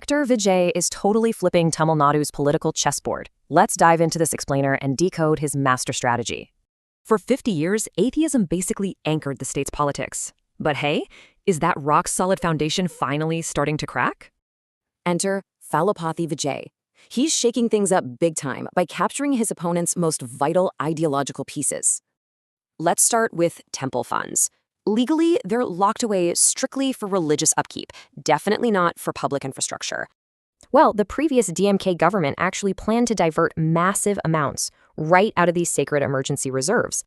Actor Vijay is totally flipping Tamil Nadu's political chessboard. Let's dive into this explainer and decode his master strategy. For 50 years, atheism basically anchored the state's politics. But hey, is that rock-solid foundation finally starting to crack? Enter Phallopathy Vijay. He's shaking things up big time by capturing his opponent's most vital ideological pieces. Let's start with temple funds. Legally, they're locked away strictly for religious upkeep, definitely not for public infrastructure. Well, the previous DMK government actually planned to divert massive amounts right out of these sacred emergency reserves.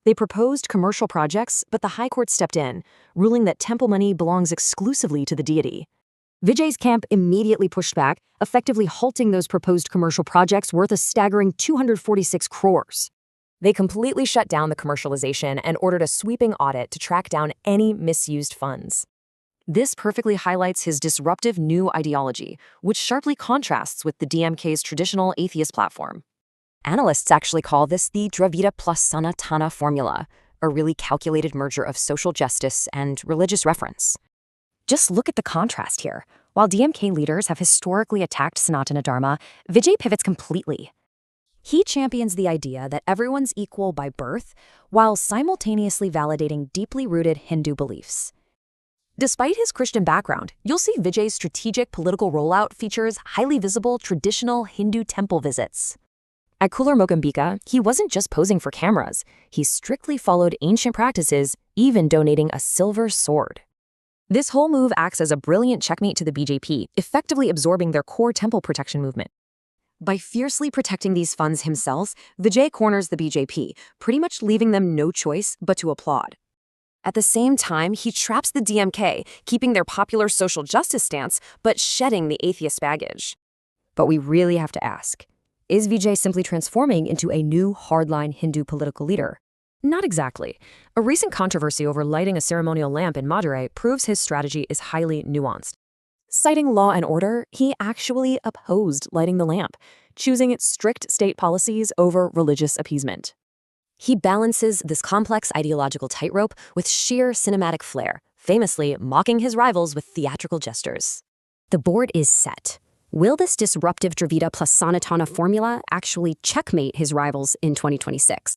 They proposed commercial projects, but the High Court stepped in, ruling that temple money belongs exclusively to the deity. Vijay's camp immediately pushed back, effectively halting those proposed commercial projects worth a staggering 246 crores. They completely shut down the commercialization and ordered a sweeping audit to track down any misused funds. This perfectly highlights his disruptive new ideology, which sharply contrasts with the DMK's traditional atheist platform. Analysts actually call this the Dravida plus Sanatana formula, a really calculated merger of social justice and religious reference. Just look at the contrast here. While DMK leaders have historically attacked Sanatana Dharma, Vijay pivots completely. He champions the idea that everyone's equal by birth, while simultaneously validating deeply rooted Hindu beliefs. Despite his Christian background, you'll see Vijay's strategic political rollout features highly visible traditional Hindu temple visits. At Cooler Mokambika, he wasn't just posing for cameras. He strictly followed ancient practices, even donating a silver sword. This whole move acts as a brilliant checkmate to the BJP, effectively absorbing their core temple protection movement. By fiercely protecting these funds himself, Vijay corners the BJP, pretty much leaving them no choice but to applaud. At the same time, he traps the DMK, keeping their popular social justice stance, but shedding the atheist baggage. But we really have to ask, is Vijay simply transforming into a new hardline Hindu political leader? Not exactly. A recent controversy over lighting a ceremonial lamp in Madurai proves his strategy is highly nuanced. Citing law and order, he actually opposed lighting the lamp, choosing its strict state policies over religious appeasement. He balances this complex ideological tightrope with sheer cinematic flair, famously mocking his rivals with theatrical gestures. The board is set. Will this disruptive Dravida plus Sanatana formula actually checkmate his rivals in 2026?